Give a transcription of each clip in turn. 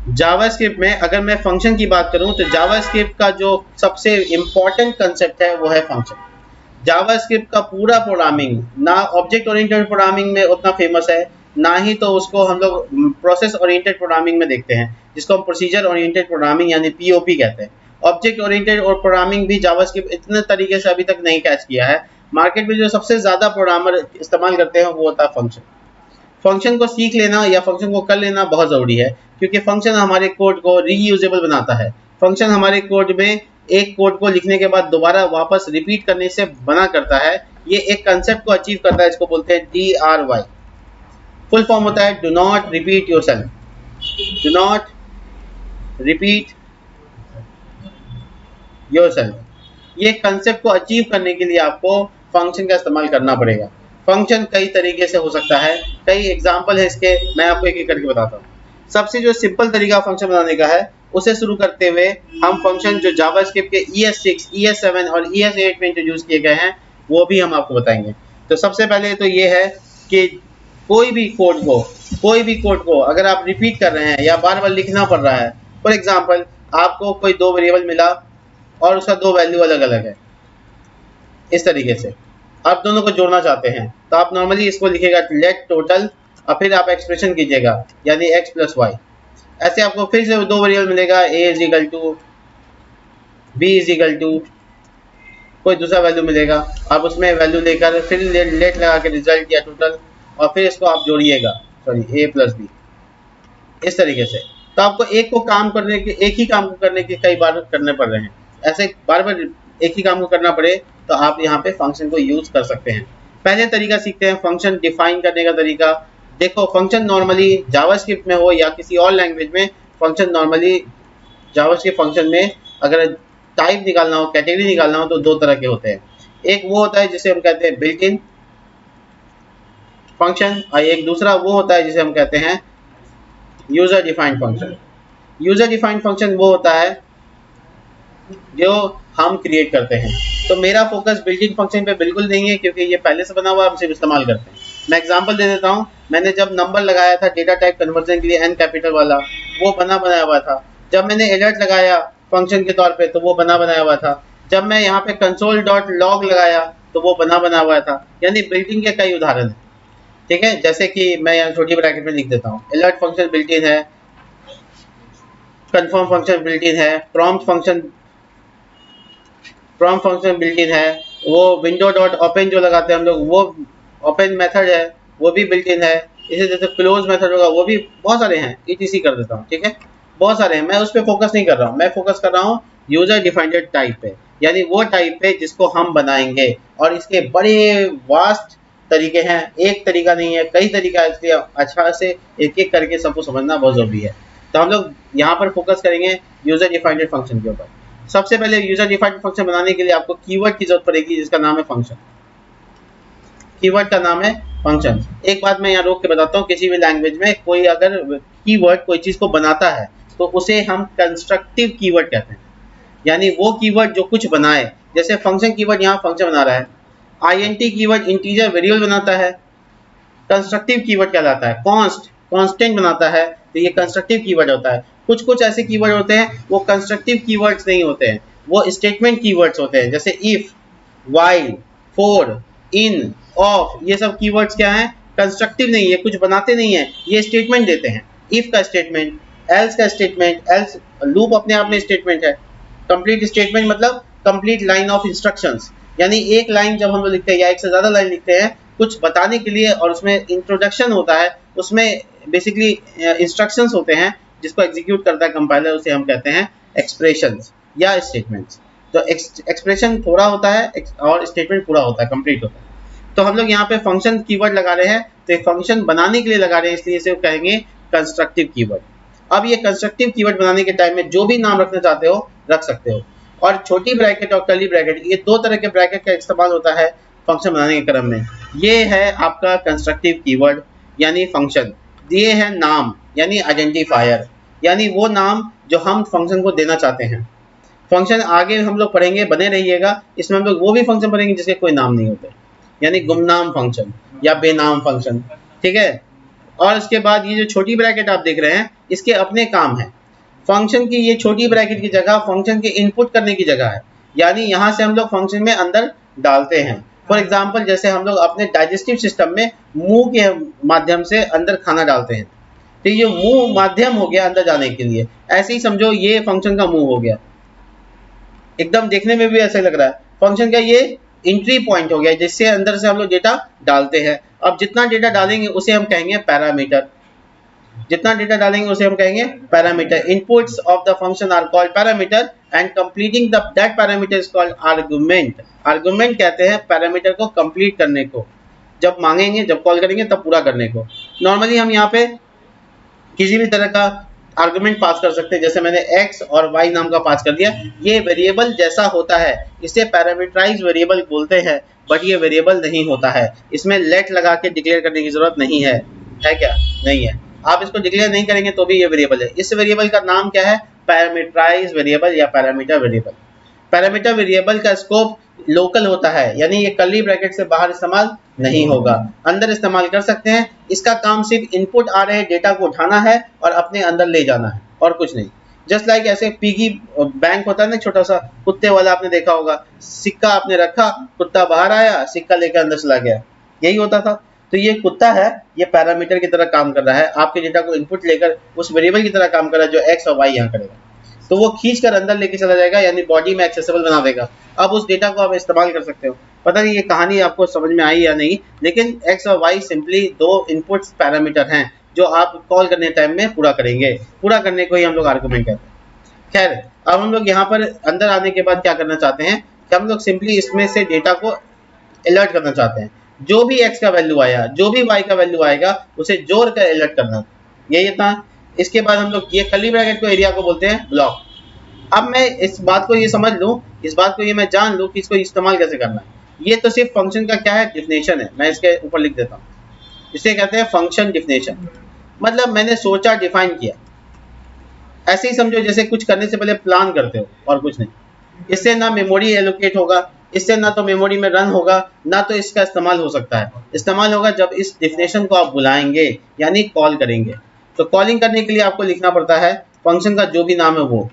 JavaScript में अगर मैं फंक्शन की बात करूं तो जावास्क्रिप्ट का जो सबसे इम्पोर्टेंट कंसेप्ट है वो है फंक्शन। जावास्क्रिप्ट का पूरा प्रोग्रामिंग ना ऑब्जेक्ट ओरिएंटेड प्रोग्रामिंग में उतना फेमस है, ना ही तो उसको हम लोग प्रोसेस ओरिएंटेड प्रोग्रामिंग में देखते हैं, जिसको हम प्रोसीजर ओरिएंटेड प्रोग्रामिंग यानी पीओपी कहते हैं। ऑब्जेक्ट ओरिएंटेड और प्रोग्रामिंग भी जावास्क्रिप्ट इतने तरीके से अभी तक नहीं कैच किया है। मार्केट में जो सबसे ज़्यादा प्रोग्रामर इस्तेमाल करते हैं वो होता है फंक्शन। फंक्शन को सीख लेना या फंक्शन को कर लेना बहुत ज़रूरी है, क्योंकि फंक्शन हमारे कोड को रीयूजेबल बनाता है। फंक्शन हमारे कोड में एक कोड को लिखने के बाद दोबारा वापस रिपीट करने से मना करता है। ये एक कंसेप्ट को अचीव करता है, इसको बोलते हैं DRY। फुल फॉर्म होता है do not repeat yourself. Do not repeat yourself. ये कंसेप्ट को अचीव करने के लिए आपको फंक्शन का इस्तेमाल करना पड़ेगा। फंक्शन कई तरीके से हो सकता है, कई एग्जाम्पल है इसके, मैं आपको एक एक करके बताता हूँ। सबसे जो सिंपल तरीका फंक्शन बनाने का है उसे शुरू करते हुए हम फंक्शन जो जावास्क्रिप्ट के ES6, ES7 और ES8 में इंट्रोड्यूस किए गए हैं वो भी हम आपको बताएंगे। तो सबसे पहले तो ये है कि कोई भी कोड को अगर आप रिपीट कर रहे हैं या बार बार लिखना पड़ रहा है, फॉर एग्जाम्पल आपको कोई दो वेरिएबल मिला और उसका दो वैल्यू अलग अलग है, इस तरीके से आप दोनों को जोड़ना चाहते हैं, तो आप नॉर्मली इसको लिखेगा लेट टोटल और फिर आप एक्सप्रेशन कीजिएगा यानी x प्लस वाई। ऐसे आपको फिर से दो वेरिएबल मिलेगा, a is equal to b is equal to कोई दूसरा वैल्यू मिलेगा, आप उसमें वैल्यू लेकर फिर लेट लगा के रिजल्ट या टोटल और फिर इसको आप जोड़िएगा, सॉरी a प्लस बी, इस तरीके से। तो आपको एक ही काम को करने के कई बार करने पड़ रहे हैं, ऐसे बार बार एक ही काम को करना पड़े तो आप यहाँ पे फंक्शन को यूज कर सकते हैं। पहले तरीका सीखते हैं फंक्शन डिफाइन करने का तरीका। देखो फंक्शन नॉर्मली जावास्क्रिप्ट में हो या किसी और लैंग्वेज में, फंक्शन नॉर्मली जावास्क्रिप्ट फंक्शन में अगर टाइप निकालना हो, कैटेगरी निकालना हो तो दो तरह के होते हैं। एक वो होता है जिसे हम कहते हैं बिल्ट इन फंक्शन और एक दूसरा वो होता है जिसे हम कहते हैं user defined function. User defined function वो होता है जो हम क्रिएट करते हैं। तो मेरा फोकस बिल्ट इन फंक्शन पे बिल्कुल नहीं है, क्योंकि ये पहले से बना हुआ हम सिर्फ इस्तेमाल करते हैं। मैं एग्जांपल दे देता हूँ, मैंने जब नंबर लगाया था डेटा टाइप कन्वर्जन के लिए n कैपिटल वाला, वो बना बनाया हुआ था। जब मैंने अलर्ट लगाया फंक्शन के तौर पे तो वो बना बनाया हुआ था। जब मैं यहाँ पे कंसोल डॉट लॉग लगाया तो वो बना बना हुआ था। यानी बिल्ट इन के कई उदाहरण हैं, ठीक है। जैसे कि मैं यहाँ छोटी ब्रैकेट में लिख देता हूँ, अलर्ट फंक्शन बिल्ट इन है, कन्फर्म फंक्शन बिल्ट इन है, प्रॉम्प्ट फंक्शन बिल्ट इन है, वो विंडो डॉट ओपन जो लगाते हैं हम लोग वो ओपन मेथड है, वो भी बिल्ट इन है। इसी जैसे क्लोज मेथड होगा, वो भी बहुत सारे हैं, ETC कर देता हूँ, ठीक है। बहुत सारे हैं, मैं उस पर फोकस नहीं कर रहा हूँ, मैं फोकस कर रहा हूँ यूजर डिफाइंड टाइप पे, यानी वो टाइप पे जिसको हम बनाएंगे। और इसके बड़े वास्ट तरीके हैं, एक तरीका नहीं है, कई तरीका है, इसलिए अच्छा से एक एक करके सबको समझना बहुत जरूरी है। तो हम लोग यहाँ पर फोकस करेंगे यूजर डिफाइंड फंक्शन के ऊपर। सबसे पहले यूजर डिफाइंड फंक्शन बनाने के लिए आपको कीवर्ड की जरूरत पड़ेगी, जिसका नाम है फंक्शन। कीवर्ड का नाम है फंक्शन। एक बात मैं यहाँ रोक के बताता हूँ, किसी भी लैंग्वेज में कोई अगर कीवर्ड कोई चीज को बनाता है तो उसे हम कंस्ट्रक्टिव कीवर्ड कहते हैं, यानी वो कीवर्ड जो कुछ बनाए। जैसे फंक्शन कीवर्ड यहाँ फंक्शन बना रहा है, INT कीवर्ड इंटीजर वेरिएबल बनाता है, कंस्ट्रक्टिव कीवर्ड कहलाता है। कांस्टेंट बनाता है तो ये कंस्ट्रक्टिव कीवर्ड होता है। कुछ कुछ ऐसे कीवर्ड होते हैं वो कंस्ट्रक्टिव कीवर्ड्स नहीं होते हैं, वो स्टेटमेंट कीवर्ड्स होते हैं। जैसे if, while, for, in, of, ये सब कीवर्ड्स क्या हैं? कंस्ट्रक्टिव नहीं है, कुछ बनाते नहीं है, ये स्टेटमेंट देते हैं। इफ का स्टेटमेंट, एल्स का स्टेटमेंट, एल्स लूप अपने आप में स्टेटमेंट है। कंप्लीट स्टेटमेंट मतलब कंप्लीट लाइन ऑफ इंस्ट्रक्शंस, यानी एक लाइन जब हम लोग लिखते हैं या एक से ज्यादा लाइन लिखते हैं कुछ बताने के लिए और उसमें इंट्रोडक्शन होता है, उसमें बेसिकली इंस्ट्रक्शंस होते हैं जिसको एग्जीक्यूट करता है कंपाइलर, उसे हम कहते हैं एक्सप्रेशंस या स्टेटमेंट्स। तो एक्सप्रेशन थोड़ा होता है और स्टेटमेंट पूरा होता है, कंप्लीट होता है। तो हम लोग यहाँ पे फंक्शन कीवर्ड लगा रहे हैं, तो एक फंक्शन बनाने के लिए लगा रहे हैं, इसलिए इसे कहेंगे कंस्ट्रक्टिव कीवर्ड। अब ये कंस्ट्रक्टिव कीवर्ड बनाने के टाइम में जो भी नाम रखना चाहते हो रख सकते हो। और छोटी ब्रैकेट और कर्ली ब्रैकेट, ये दो तरह के ब्रैकेट का इस्तेमाल होता है फंक्शन बनाने के क्रम में। ये है आपका कंस्ट्रक्टिव कीवर्ड यानी फंक्शन। ये है नाम यानी आइडेंटिफायर, यानी वो नाम जो हम फंक्शन को देना चाहते हैं। फंक्शन आगे हम लोग पढ़ेंगे, बने रहिएगा, इसमें हम लोग वो भी फंक्शन पढ़ेंगे जिसके कोई नाम नहीं होते, यानी गुमनाम फंक्शन या बेनाम फंक्शन, ठीक है। और उसके बाद ये जो छोटी ब्रैकेट आप देख रहे हैं इसके अपने काम है। फंक्शन की ये छोटी ब्रैकेट की जगह फंक्शन के इनपुट करने की जगह है, यानी यहाँ से हम लोग फंक्शन में अंदर डालते हैं। फॉर एग्जाम्पल जैसे हम लोग अपने डाइजेस्टिव सिस्टम में मुंह के माध्यम से अंदर खाना डालते हैं, तो ये मुंह माध्यम हो गया अंदर जाने के लिए। ऐसे ही समझो ये फंक्शन का मुंह हो गया, एकदम देखने में भी ऐसा लग रहा है। फंक्शन का ये एंट्री पॉइंट हो गया जिससे अंदर से हम लोग डेटा डालते हैं। अब जितना डेटा डालेंगे उसे हम कहेंगे पैरामीटर, जितना डेटा डालेंगे उसे हम कहेंगे parameter. Inputs of the function are called parameter and completing that parameter is called argument. Argument कहते हैं पैरामीटर को कंप्लीट करने को, जब मांगेंगे जब कॉल करेंगे तब पूरा करने को। नॉर्मली हम यहाँ पे किसी भी तरह का आर्गुमेंट पास कर सकते हैं, जैसे मैंने x और y नाम का पास कर दिया। ये वेरिएबल जैसा होता है इसे पैरामीटराइज वेरिएबल बोलते हैं, बट ये वेरिएबल नहीं होता है। इसमें लेट लगा के डिक्लेयर करने की जरूरत नहीं है, है क्या? नहीं है। आप इसको डिक्लेयर नहीं करेंगे तो भी ये वेरिएबल है। इस वेरिएबल का नाम क्या है? पैरामीटराइज वेरिएबल या पैरामीटर वेरिएबल। पैरामीटर वेरिएबल का स्कोप लोकल होता है, यानी ये कर्ली ब्रैकेट से बाहर इस्तेमाल नहीं होगा, अंदर इस्तेमाल कर सकते हैं। इसका काम सिर्फ इनपुट आ रहे डेटा को उठाना है और अपने अंदर ले जाना है और कुछ नहीं। जस्ट लाइक ऐसे पिगी बैंक होता है ना, छोटा सा कुत्ते वाला, आपने देखा होगा। सिक्का आपने रखा, कुत्ता बाहर आया, सिक्का लेकर अंदर चला गया, यही होता था। तो ये कुत्ता है, ये पैरामीटर की तरह काम कर रहा है, आपके डेटा को इनपुट लेकर उस वेरिएबल की तरह काम कर रहा है जो एक्स और वाई यहाँ करेगा। तो वो खींच कर अंदर लेके चला जाएगा, यानी बॉडी में एक्सेसिबल बना देगा। अब उस डेटा को आप इस्तेमाल कर सकते हो। पता नहीं ये कहानी आपको समझ में आई या नहीं, लेकिन एक्स और वाई सिंपली दो इनपुट पैरामीटर हैं जो आप कॉल करने टाइम में पूरा करेंगे। पूरा करने को ही हम लोग आर्गुमेंट कहते हैं। खैर, अब हम लोग यहाँ पर अंदर आने के बाद क्या करना चाहते हैं कि हम लोग सिंपली इसमें से डेटा को अलर्ट करना चाहते हैं। जो भी x का वैल्यू आया, जो भी y का वैल्यू आएगा, उसे जोड़ कर अलर्ट करना, यही था। इसके बाद हम लोग ये कर्ली ब्रैकेट को एरिया को बोलते हैं ब्लॉक। अब मैं इस बात को ये समझ लूँ, इस बात को ये मैं जान लूँ कि इसको इस्तेमाल कैसे करना है। ये तो सिर्फ फंक्शन का क्या है, डिफिनेशन है। मैं इसके ऊपर लिख देता हूँ, इसे कहते हैं फंक्शन डिफिनेशन। मतलब मैंने सोचा, डिफाइन किया। ऐसे ही समझो जैसे कुछ करने से पहले प्लान करते हो और कुछ नहीं। इससे ना मेमोरी एलोकेट होगा, इससे ना तो मेमोरी में रन होगा, ना तो इसका इस्तेमाल हो सकता है। इस्तेमाल होगा जब इस डिफिनेशन को आप बुलाएंगे, यानी कॉल करेंगे। तो कॉलिंग करने के लिए आपको लिखना पड़ता है फंक्शन का जो भी नाम है वो,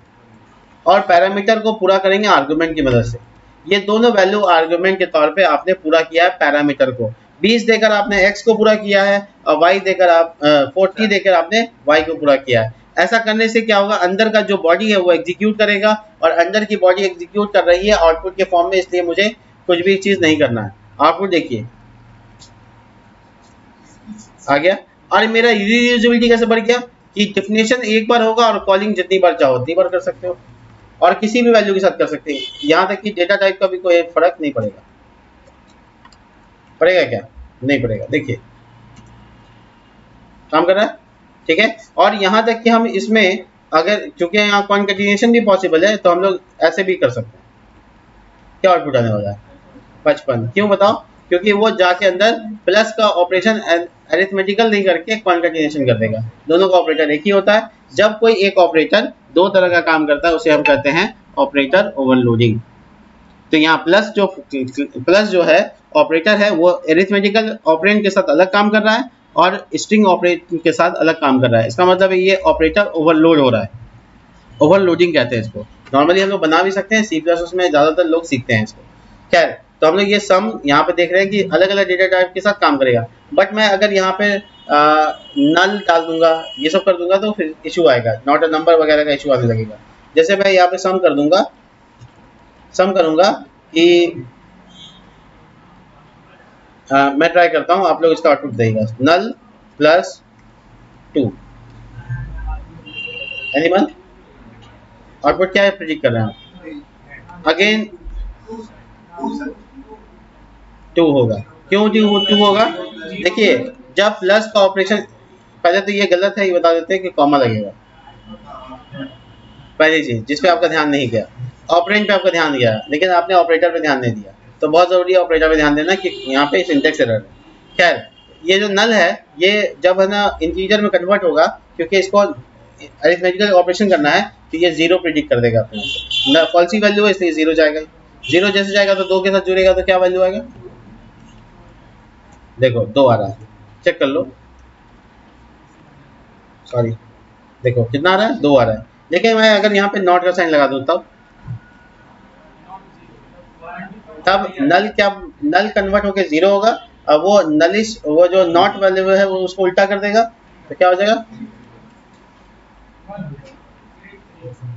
और पैरामीटर को पूरा करेंगे आर्गुमेंट की मदद से। ये दोनों वैल्यू आर्गुमेंट के तौर पे आपने पूरा किया है पैरामीटर को। 20 देकर आपने x को पूरा किया है और y देकर आप 40 देकर आपने y को पूरा किया है। ऐसा करने से क्या होगा, अंदर का जो बॉडी है वो एग्जीक्यूट करेगा, और अंदर की बॉडी एग्जीक्यूट कर रही है आउटपुट के फॉर्म में, इसलिए मुझे कुछ भी चीज नहीं करना है। आउटपुट देखिए आ गया। और मेरा रीयूजेबिलिटी कैसे बढ़ गया कि डिफिनेशन एक बार होगा और कॉलिंग जितनी बार चाहो उतनी बार कर सकते हो, और किसी भी वैल्यू के साथ कर सकते हैं। यहाँ तक कि डेटा टाइप का भी कोई फर्क नहीं पड़ेगा। पड़ेगा क्या? नहीं पड़ेगा। देखिए काम कर रहा है, ठीक है। और यहाँ तक कि हम इसमें अगर, चूंकि यहाँ कॉन्केटिनेशन भी पॉसिबल है, तो हम लोग ऐसे भी कर सकते हैं। क्या आउटपुट आने वाला है? 55। क्यों बताओ? क्योंकि वो जाके अंदर प्लस का ऑपरेशन अरिथमेटिकल नहीं करके कॉन्केटिनेशन कर देगा। दोनों का ऑपरेटर एक ही होता है। जब कोई एक ऑपरेटर दो तरह का काम करता है उसे हम कहते हैं ऑपरेटर ओवरलोडिंग। तो यहाँ प्लस जो है ऑपरेटर है वो अरिथमेटिकल ऑपरेंड के साथ अलग काम कर रहा है और स्ट्रिंग ऑपरेटर के साथ अलग काम कर रहा है। इसका मतलब है ये ऑपरेटर ओवरलोड हो रहा है, ओवरलोडिंग कहते हैं इसको। नॉर्मली हम लोग बना भी सकते हैं, C++ में ज़्यादातर लोग सीखते हैं इसको। खैर, तो हम लोग ये सम यहाँ पे देख रहे हैं कि अलग अलग डेटा टाइप के साथ काम करेगा। बट मैं अगर यहाँ पे नल डाल दूंगा, ये सब कर दूंगा, तो फिर इशू आएगा, नॉट अ नंबर वगैरह का इशू आने लगेगा। जैसे मैं यहाँ पे सम कर दूंगा, सम करूंगा कि मैं ट्राई करता हूँ, आप लोग इसका आउटपुट देगा नल प्लस 2। एनीवन आउटपुट क्या है प्रेडिक्ट कर रहे हैं? अगेन 2 होगा। क्यों 2 होगा? देखिए जब प्लस का ऑपरेशन, पहले तो ये गलत है, ये बता देते हैं कि कॉमा लगेगा। पहली चीज जिस पे आपका ध्यान नहीं गया, ऑपरेंड पे आपका ध्यान गया, लेकिन आपने ऑपरेटर पे ध्यान नहीं दिया। तो बहुत जरूरी है ऑपरेटर पे ध्यान देना कि यहाँ पे सिंटेक्स एरर है। खैर, ये जो नल है ये जब है ना इंटीजर में कन्वर्ट होगा, क्योंकि इसको अरिथमेटिकल ऑपरेशन करना है, तो ये 0 प्रिडिक्ट कर देगा अपने। फॉल्सी वैल्यू है इसलिए 0 जाएगा। 0 जैसे जाएगा तो 2 के साथ जुड़ेगा तो क्या वैल्यू आएगा? देखो 2 आ रहा है, चेक कर लो। सॉरी, देखो कितना आ रहा है, 2 आ रहा है। लेकिन मैं अगर यहाँ पे नॉट का साइन लगा दूँ तब नल क्या, नल कन्वर्ट होके 0 होगा। अब वो नलिश, वो जो नॉट वैल्यू है वो उसको उल्टा कर देगा, तो क्या हो जाएगा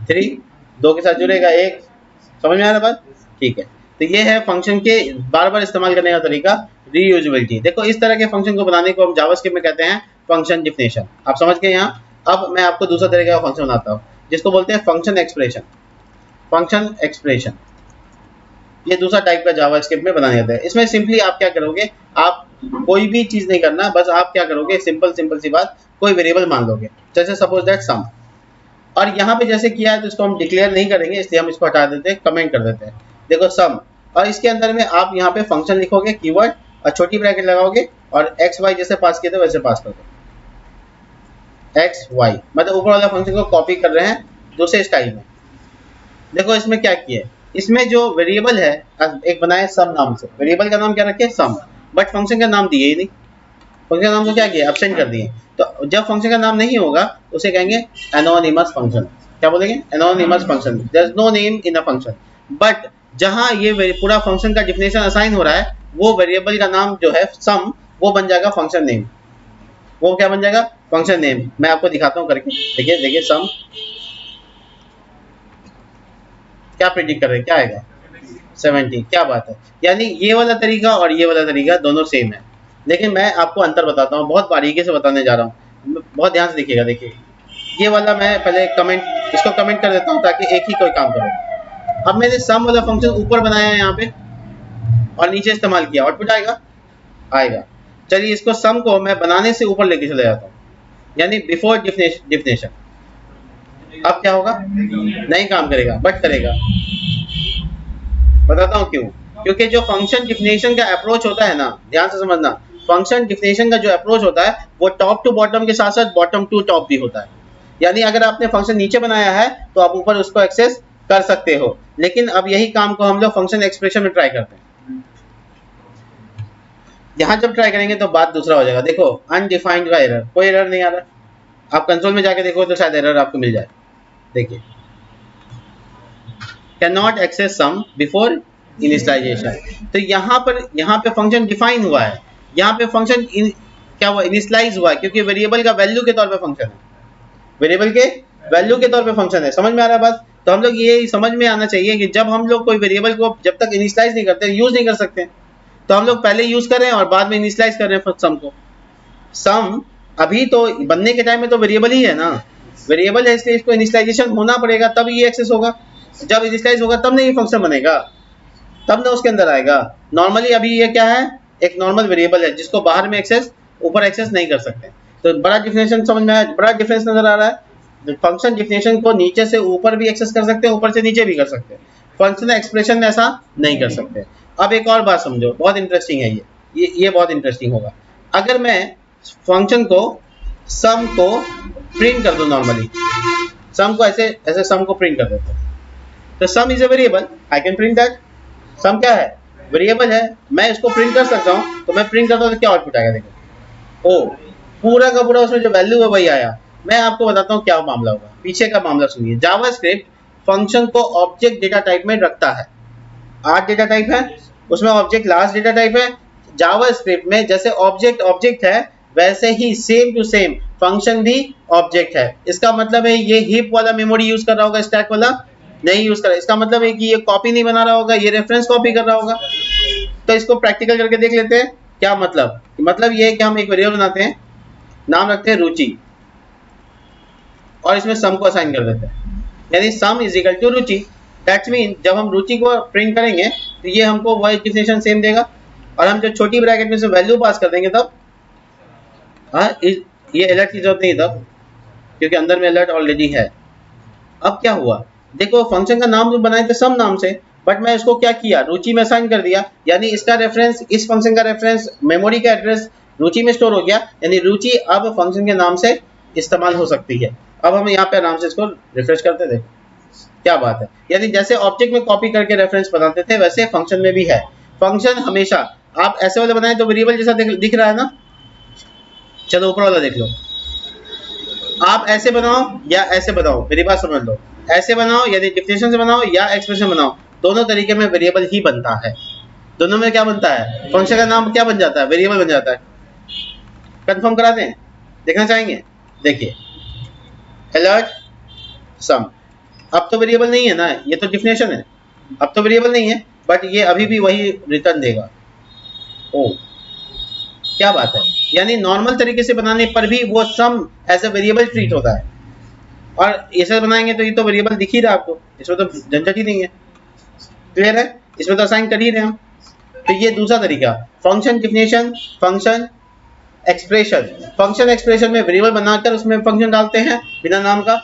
3, 2 के साथ जुड़ेगा 1। समझ में आ रहा बात? ठीक है। तो ये है फंक्शन के बार बार इस्तेमाल करने का तरीका, रीयूजेबिलिटी। देखो इस तरह के फंक्शन को बनाने को हम जावास्क्रिप्ट में कहते हैं फंक्शन डिफिनेशन। आप समझ गए यहाँ। अब मैं आपको दूसरा तरीके का फंक्शन बनाता हूँ जिसको बोलते हैं फंक्शन एक्सप्रेशन। फंक्शन एक्सप्रेशन ये दूसरा टाइप का जावास्क्रिप्ट में बनाया जाता है। इसमें सिंपली आप क्या करोगे, आप कोई भी चीज नहीं करना, बस आप क्या करोगे, सिंपल सिंपल सी बात, कोई वेरिएबल मान लोगे, जैसे सपोज दैट सम। और यहाँ पे जैसे किया है तो इसको हम डिक्लेयर नहीं करेंगे, इसलिए हम इसको हटा देते हैं, कमेंट कर देते हैं। देखो सम, और इसके अंदर में आप यहाँ पे फंक्शन लिखोगे, कीवर्ड और छोटी ब्रैकेट लगाओगे और एक्स वाई जैसे पास किए थे वैसे पास कर दो। एक्स वाई मतलब ऊपर वाला फंक्शन को कॉपी कर रहे हैं दूसरे स्टाइल में। देखो इसमें क्या किया है, इसमें जो वेरिएबल है एक बनाया सम नाम से, वेरिएबल का नाम क्या रखे सम, बट फंक्शन का नाम दिए ही नहीं। फंक्शन का नाम को क्या किया, एब्सेंट कर दिए। तो जब फंक्शन का नाम नहीं होगा उसे कहेंगे एनोनिमस फंक्शन। क्या बोलेंगे, anonymous function, there is no name in a function. But जहां ये पूरा फंक्शन का डिफिनेशन असाइन हो रहा है, वो वेरिएबल का नाम जो है सम, वो बन जाएगा फंक्शन नेम। वो क्या बन जाएगा, फंक्शन नेम। मैं आपको दिखाता हूँ करके, देखिए देखिए सम क्या प्रिडिक्ट कर रहे हैं, क्या आएगा 70। क्या बात है, यानी ये वाला तरीका और ये वाला तरीका दोनों सेम है। लेकिन मैं आपको अंतर बताता हूँ, बहुत बारीकी से बताने जा रहा हूँ, बहुत ध्यान से देखिएगा। देखिए ये वाला मैं पहले कमेंट, इसको कमेंट कर देता हूँ ताकि एक ही कोई काम करो। अब मैंने सम वाला फंक्शन ऊपर बनाया है यहाँ पे और नीचे इस्तेमाल किया, आउटपुट आएगा, आएगा। चलिए इसको सम को मैं बनाने से ऊपर लेके चले जाता हूँ, यानी बिफोर डिफिनेशन। अब क्या होगा, नहीं काम करेगा बट करेगा। बताता हूँ क्यों, क्योंकि जो फंक्शन डिफिनेशन का अप्रोच होता है ना, ध्यान से समझना, फंक्शन डिफिनेशन का जो अप्रोच होता है वो टॉप टू बॉटम के साथ साथ बॉटम टू टॉप भी होता है। यानी अगर आपने फंक्शन नीचे बनाया है तो आप ऊपर उसको एक्सेस कर सकते हो, लेकिन अब यही काम को हम लोग फंक्शन एक्सप्रेशन में ट्राई करते हैं। यहाँ जब ट्राई करेंगे तो बात दूसरा हो जाएगा। देखो अनडिफाइंड का एरर, कोई एरर नहीं आ रहा। आप कंसोल में जाके देखो तो शायद एरर आपको मिल जाए। देखिए can not access sum before initialization. तो यहाँ पे फंक्शन डिफाइन हुआ है, यहाँ पे फंक्शन क्या हुआ, इनिशियलाइज हुआ है, क्योंकि वेरिएबल का वैल्यू के तौर पे फंक्शन है, वेरिएबल के वैल्यू के तौर पे फंक्शन है। समझ में आ रहा है बात? तो हम लोग ये समझ में आना चाहिए कि जब हम लोग कोई वेरिएबल को जब तक इनिशियलाइज नहीं करते, यूज नहीं कर सकते, तो हम लोग पहले यूज कर रहे हैं और बाद में इनिशियलाइज कर रहे हैं सम को। सम अभी तो बनने के टाइम में तो वेरिएबल ही है ना, वेरिएबल है, इसलिए इसको इनिशियलाइजेशन होना पड़ेगा तब ये एक्सेस होगा। जब इनिशियलाइज होगा तब नहीं फंक्शन बनेगा, तब ना उसके अंदर आएगा। नॉर्मली अभी ये क्या है, एक नॉर्मल वेरिएबल है जिसको बाहर में एक्सेस, ऊपर एक्सेस नहीं कर सकते। तो बड़ा डिफिनेशन समझ में आया, बड़ा डिफरेंस नजर आ रहा है। फंक्शन डिफिनेशन को नीचे से ऊपर भी एक्सेस कर सकते हैं, ऊपर से नीचे भी कर सकते हैं। फंक्शन एक्सप्रेशन में ऐसा नहीं कर सकते। अब एक और बात समझो, बहुत इंटरेस्टिंग है ये बहुत इंटरेस्टिंग होगा। अगर मैं फंक्शन को सम को प्रिंट कर दूं, नॉर्मली सम को ऐसे सम को प्रिंट कर देते हैं, तो sum is a variable, I can print that. Sum क्या है, वेरिएबल है, मैं इसको प्रिंट कर सकता हूँ। तो मैं प्रिंट करता हूँ तो क्या आउटपुट आएगा, देखो ओ पूरा का पूरा उसमें जो वैल्यू है वही आया। मैं आपको बताता हूँ क्या मामला होगा, पीछे का मामला सुनिए। जावास्क्रिप्ट फंक्शन को ऑब्जेक्ट डेटा टाइप में रखता है। 8 डेटा टाइप है, उसमें ऑब्जेक्ट लास्ट डेटा टाइप है। जावास्क्रिप्ट में जैसे ऑब्जेक्ट है, वैसे ही सेम टू सेम फंक्शन भी ऑब्जेक्ट है। इसका मतलब है ये हीप वाला मेमोरी यूज कर रहा होगा, स्टैक वाला नहीं यूज कर रहा। इसका मतलब है कि ये कॉपी नहीं बना रहा होगा, ये रेफरेंस कॉपी कर रहा होगा। तो इसको प्रैक्टिकल करके देख लेते हैं क्या मतलब ये है कि हम एक वेरिएबल बनाते हैं, नाम रखते हैं रुचि, और इसमें सम को असाइन कर देते हैं, यानी sum is equal to Ruchi. That's mean जब हम रुचि को प्रिंट करेंगे तो ये हमको वही डिफिनेशन सेम देगा, और हम जो छोटी ब्रैकेट में से वैल्यू पास कर देंगे तब ये अलर्ट की जरूरत नहीं तब, क्योंकि अंदर में अलर्ट ऑलरेडी है। अब क्या हुआ, देखो फंक्शन का नाम जो बनाए थे सम नाम से, बट मैं इसको क्या किया, रुचि में असाइन कर दिया, यानी इसका रेफरेंस, इस फंक्शन का रेफरेंस मेमोरी का एड्रेस रुचि में स्टोर हो गया, यानी रुचि अब फंक्शन के नाम से इस्तेमाल हो सकती है। अब हम यहाँ पे आराम से इसको रिफ्रेश करते थे, क्या बात है। यानी जैसे ऑब्जेक्ट में कॉपी करके रेफरेंस बनाते थे, वैसे फंक्शन में भी है। फंक्शन हमेशा आप ऐसे वाले बनाए तो वेरिएबल जैसा दिख रहा है ना। चलो ऊपर वाला देख लो, आप ऐसे बनाओ या ऐसे बनाओ, मेरी बात समझ लो, ऐसे बनाओ यानी डिफिनेशन से बनाओ या एक्सप्रेशन बनाओ, दोनों तरीके में वेरिएबल ही बनता है। दोनों में क्या बनता है, फंक्शन का नाम क्या बन जाता है, वेरिएबल बन जाता है। कंफर्म करा दें, देखना चाहेंगे? देखिए अलर्ट सम, अब तो वेरिएबल नहीं है ना, ये तो डिफिनेशन है, अब तो वेरिएबल नहीं है, बट ये अभी भी वही रिटर्न देगा। ओ क्या बात है, यानी नॉर्मल तरीके से बनाने पर भी वो सम एज अ वेरिएबल ट्रीट होता है, और ऐसे बनाएंगे तो ये तो वेरिएबल दिख ही रहा है आपको, इसमें तो झंझट ही नहीं है। क्लियर है, इसमें तो असाइन कर ही रहे हम। तो ये दूसरा तरीका, function definition, function expression. Function expression में वेरिएबल बनाकर उसमें फंक्शन डालते हैं बिना नाम का,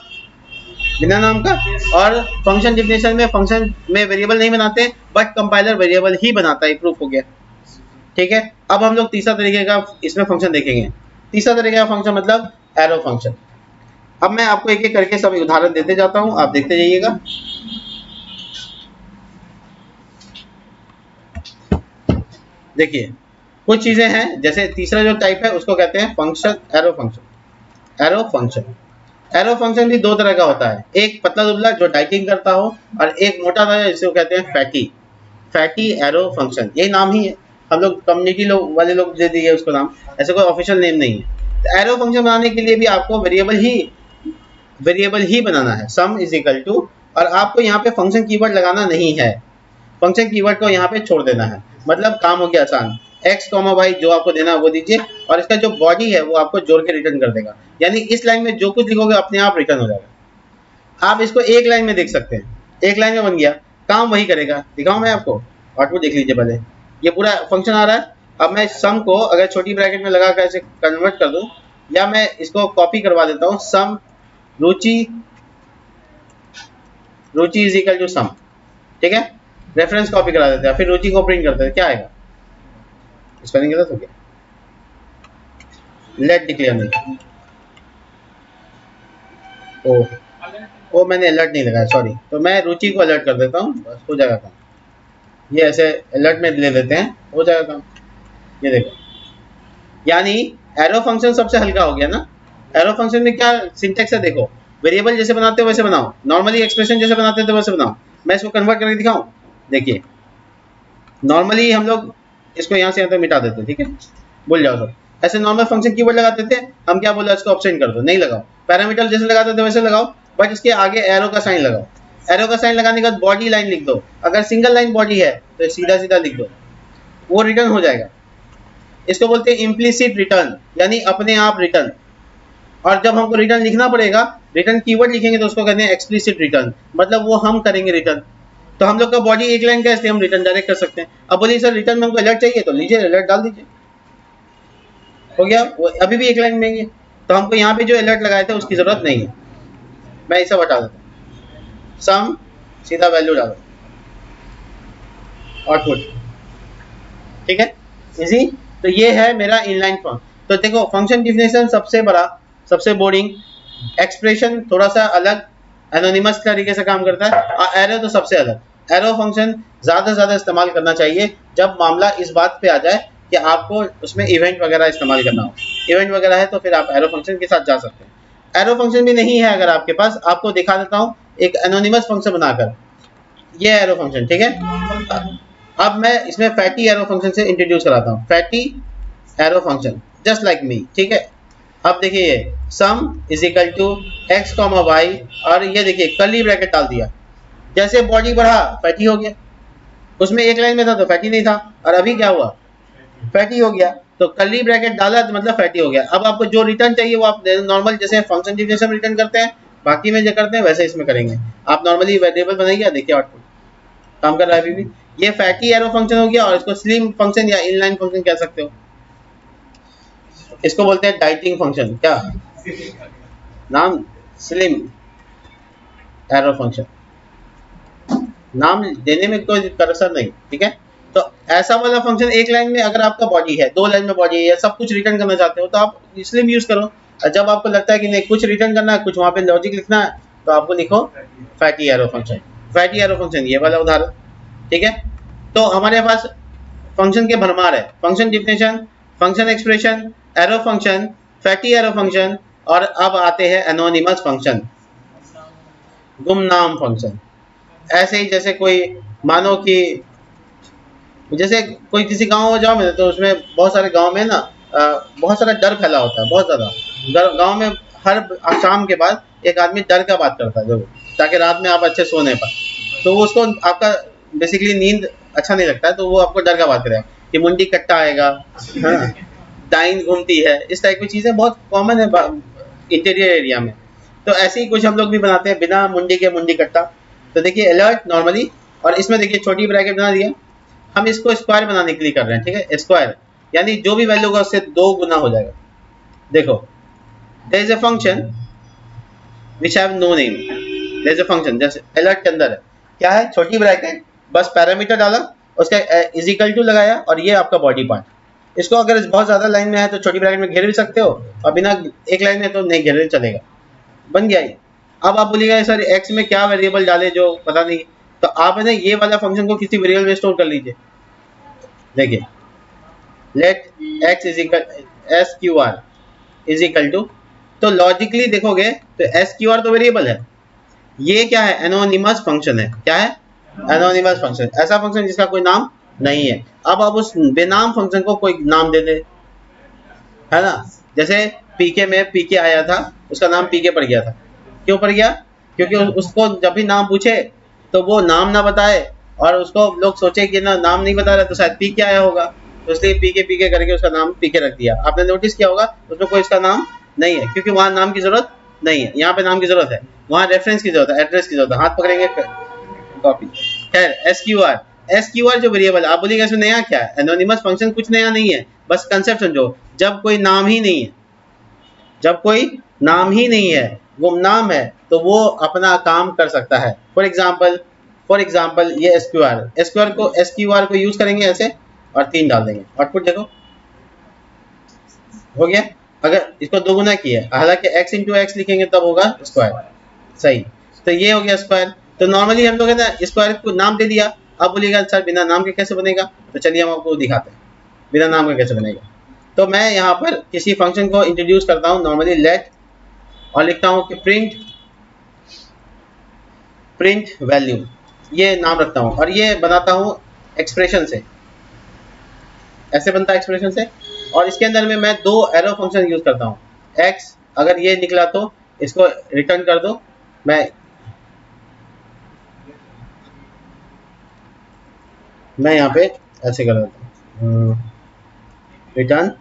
और फंक्शन डिफिनेशन में फंक्शन में वेरिएबल नहीं बनाते बट कंपाइलर वेरिएबल ही बनाता है। प्रूफ हो गया, ठीक है। अब हम लोग तीसरा तरीके का इसमें फंक्शन देखेंगे। तीसरा तरीके का फंक्शन मतलब एरो फंक्शन। अब मैं आपको एक एक करके सब उदाहरण देते जाता हूं, आप देखते जाइएगा। देखिए कुछ चीजें हैं, जैसे तीसरा जो टाइप है उसको कहते हैं function arrow function. Arrow function भी दो तरह का होता है, एक पतला दुबला जो डाइटिंग करता हो, और एक मोटा था जिसे कहते हैं फैटी एरो फंक्शन। यही नाम ही है, हम लोग कम्युनिटी लोग वाले लोग दे दिए उसको नाम, ऐसे कोई ऑफिशियल नेम नहीं है। तो एरो फंक्शन बनाने के लिए भी आपको वेरिएबल ही बनाना है, सम इज इक्वल टू, और आपको यहाँ पे फंक्शन कीवर्ड लगाना नहीं है, फंक्शन कीवर्ड को यहाँ पे छोड़ देना है। मतलब काम हो गया आसान, x, y जो आपको देना है वो दीजिए, और इसका जो बॉडी है वो आपको जोड़ के रिटर्न कर देगा। यानी इस लाइन में जो कुछ लिखोगे अपने आप रिटर्न हो जाएगा। आप इसको एक लाइन में देख सकते हैं, एक लाइन में बन गया, काम वही करेगा। दिखाऊं मैं आपको, आउटपुट देख लीजिए पहले, ये पूरा फंक्शन आ रहा है। अब मैं सम को अगर छोटी ब्रैकेट में लगा कर ऐसे कन्वर्ट कर दूं, या मैं इसको कॉपी करवा देता हूँ, सम रुचि इज इक्वल टू सम, ठीक है। रेफरेंस कॉपी करा देते हैं, फिर रुचि को प्रिंट करते हैं, क्या आएगा, स्पेलिंग गलत हो गया, लेट डिक्लेयर नहीं, ओ मैंने अलर्ट नहीं लगाया, सॉरी। तो मैं रुचि को अलर्ट कर देता हूँ, बस हो जाएगा काम। ये ऐसे अलर्ट में ले लेते हैं, हो जाएगा काम। ये देखो, यानी एरो फंक्शन सबसे हल्का हो गया ना। एरो फंक्शन में क्या सिंटेक्स है, देखो, वेरिएबल जैसे बनाते हो वैसे बनाओ, नॉर्मली एक्सप्रेशन जैसे बनाते थे वैसे बनाओ। मैं इसको कन्वर्ट करके दिखाऊं, देखिए नॉर्मली हम लोग इसको यहाँ से यहाँ तक मिटा देते, ठीक है, भूल जाओ सब। ऐसे नॉर्मल फंक्शन कीवर्ड लगाते थे हम, क्या बोला, इसको ऑप्शन कर दो, नहीं लगाओ। पैरामीटर जैसे लगाते थे वैसे लगाओ, बट इसके आगे एरो का साइन लगाओ। एरो का साइन लगाने के बाद बॉडी लाइन लिख दो, अगर सिंगल लाइन बॉडी है तो सीधा सीधा लिख दो, वो रिटर्न हो जाएगा। इसको बोलते हैं इम्प्लिसिट रिटर्न, यानी अपने आप रिटर्न। और जब हमको रिटर्न लिखना पड़ेगा, रिटर्न कीवर्ड लिखेंगे तो उसको कहते हैं एक्सप्लिसिट रिटर्न, मतलब वो हम करेंगे रिटर्न। तो हम लोग का बॉडी एक लाइन का, इसलिए हम रिटर्न डायरेक्ट कर सकते हैं। अब बोलिए सर रिटर्न में हमको अलर्ट चाहिए, तो लीजिए अलर्ट डाल दीजिए, हो गया, वो अभी भी एक लाइन में ही है। तो हमको यहाँ पे जो अलर्ट लगाए थे उसकी जरूरत नहीं है, मैं इसे हटा देता हूँ, सम सीधा वैल्यू डालो, आउटपुट, ठीक है, इजी। तो ये है मेरा इनलाइन फंक्शन। तो देखो फंक्शन डिफिनेशन सबसे बड़ा, सबसे बोरिंग, एक्सप्रेशन थोड़ा सा अलग, एनोनिमस तरीके से काम करता है, और एरो तो सबसे अलग। एरो फंक्शन ज़्यादा से ज़्यादा इस्तेमाल करना चाहिए जब मामला इस बात पे आ जाए कि आपको उसमें इवेंट वगैरह इस्तेमाल करना हो। इवेंट वगैरह है तो फिर आप एरो फंक्शन के साथ जा सकते हैं। एरो फंक्शन भी नहीं है अगर आपके पास, आपको दिखा देता हूँ एक एनोनिमस फंक्शन बनाकर, ये एरो फंक्शन, ठीक है। अब मैं इसमें फैटी एरो फंक्शन से इंट्रोड्यूस कराता हूँ, fatty arrow function just like me, ठीक है। अब देखिए ये sum is equal to x comma y, और ये देखिए कर्ली ब्रैकेट डाल दिया, जैसे बॉडी बढ़ा फैटी हो गया, उसमें एक लाइन में था तो फैटी नहीं था, और अभी क्या हुआ, फैटी हो गया। तो कर्ली ब्रैकेट डाला तो मतलब फैटी हो गया। अब आपको जो रिटर्न चाहिए वो आप नॉर्मल जैसे फंक्शन डिफिनेशन रिटर्न करते हैं, बाकी में जो करते हैं वैसे इसमें करेंगे। आप नॉर्मली वेरिएबल बनाइए, देखिए आउटपुट काम कर रहा है अभी भी। ये फैटी एरो फंक्शन हो गया, और इसको स्लिम फंक्शन या इनलाइन फंक्शन कह सकते हो। इसको बोलते हैं डाइटिंग फंक्शन, क्या नाम, स्लिम एरो फंक्शन, नाम देने में कोई करसर नहीं, ठीक है। तो ऐसा वाला फंक्शन एक लाइन में, अगर आपका बॉडी है, दो लाइन में बॉडी है, या सब कुछ रिटर्न करना चाहते हो तो आप स्लिम यूज करो। और जब आपको लगता है कि नहीं कुछ रिटर्न करना है, कुछ वहां पे लॉजिक लिखना है, तो आपको लिखो fatty arrow function. Fatty arrow function ये वाला उदाहरण, ठीक है। तो हमारे पास फंक्शन के भरमार है, function definition, function expression, arrow function, fatty arrow function, और अब आते हैं एनोनिमस फंक्शन, गुमनाम फंक्शन। ऐसे ही जैसे कोई मानो कि जैसे कोई किसी गांव में जाओ में तो उसमें बहुत सारे गांव में ना बहुत सारा डर फैला होता है, बहुत ज़्यादा गांव में। हर शाम के बाद एक आदमी डर का बात करता है जरूर, ताकि रात में आप अच्छे सोने पाए। तो उसको आपका बेसिकली नींद अच्छा नहीं लगता है, तो वो आपको डर का बात करेगा कि मुंडी कट्टा आएगा, हाँ, डाइन घूमती है, इस टाइप की चीज़ें बहुत कॉमन है इंटीरियर एरिया में। तो ऐसे ही कुछ हम लोग भी बनाते हैं बिना मुंडी के, मुंडी कट्टा। तो देखिए अलर्ट नॉर्मली, और इसमें देखिए छोटी ब्रैकेट बना दिया, हम इसको स्क्वायर बनाने के लिए कर रहे हैं, ठीक है, स्क्वायर यानी जो भी वैल्यू होगा उससे 2 गुना हो जाएगा। देखो there is a function which have no name, there is a function जैसे अलर्ट के अंदर है, क्या है, छोटी ब्रैकेट, बस पैरामीटर डाला, उसका इज इक्वल टू लगाया, और ये आपका बॉडी पार्ट। इसको अगर बहुत ज़्यादा लाइन में है तो छोटी ब्रैकेट में घेर भी सकते हो, और बिना एक लाइन में तो नहीं घेरे चलेगा, बन गया ये। अब आप बोलिएगा सर एक्स में क्या वेरिएबल डाले जो पता नहीं, तो आप है ना ये वाला फंक्शन को किसी वेरिएबल में स्टोर कर लीजिए। देखिए let x is equal s q r is equal to, तो लॉजिकली देखोगे तो एस क्यू आर तो वेरिएबल है, ये क्या है, एनोनिमस फंक्शन है। क्या है, एनोनिमस फंक्शन, ऐसा फंक्शन जिसका कोई नाम नहीं है। अब आप उस बेनाम फंक्शन को कोई नाम दे दे, है ना। जैसे पीके में पीके आया था, उसका नाम पीके पड़ गया था, क्यों पड़ गया, क्योंकि उसको जब भी नाम पूछे तो वो नाम ना बताए, और उसको लोग सोचे कि ना नाम नहीं बता रहा तो शायद पीके आया होगा, तो इसलिए पीके करके उसका नाम पीके रख दिया। आपने नोटिस किया होगा उसमें कोई इसका नाम नहीं है, क्योंकि वहाँ नाम की जरूरत नहीं है, यहाँ पे नाम की जरूरत है, वहाँ रेफरेंस की जरूरत है, एड्रेस की जरूरत है, हाथ पकड़ेंगे कॉपी। खैर एस क्यू आर जो वेरिएबल, आप बोलिएगा इसमें नया क्या है, एनोनिमस फंक्शन कुछ नया नहीं है, बस कंसेप्ट समझो। जब कोई नाम ही नहीं है, जब कोई नाम ही नहीं है, गुमनाम है, तो वो अपना काम कर सकता है। फॉर एग्जाम्पल ये एस क्यू आर को यूज करेंगे ऐसे, और 3 डाल देंगे, आउटपुट देखो हो गया। अगर इसको 2 गुना किया, हालांकि x इंटू एक्स लिखेंगे तब होगा स्क्वायर, सही। तो ये हो गया स्क्वायर। तो नॉर्मली हम लोग है ना स्क्वायर को नाम दे दिया। अब बोलिएगा सर बिना नाम के कैसे बनेगा, तो चलिए हम आपको दिखाते हैं बिना नाम के कैसे बनेगा। तो मैं यहाँ पर किसी फंक्शन को इंट्रोड्यूस करता हूँ, नॉर्मली लेट, और लिखता हूँ कि प्रिंट वैल्यू, ये नाम रखता हूँ, और ये बनाता हूँ एक्सप्रेशन से, ऐसे बनता है एक्सप्रेशन से। और इसके अंदर में मैं 2 एरो फंक्शन यूज करता हूँ। एक्स अगर ये निकला तो इसको रिटर्न कर दो, मैं यहाँ पे ऐसे कर देता हूँ रिटर्न,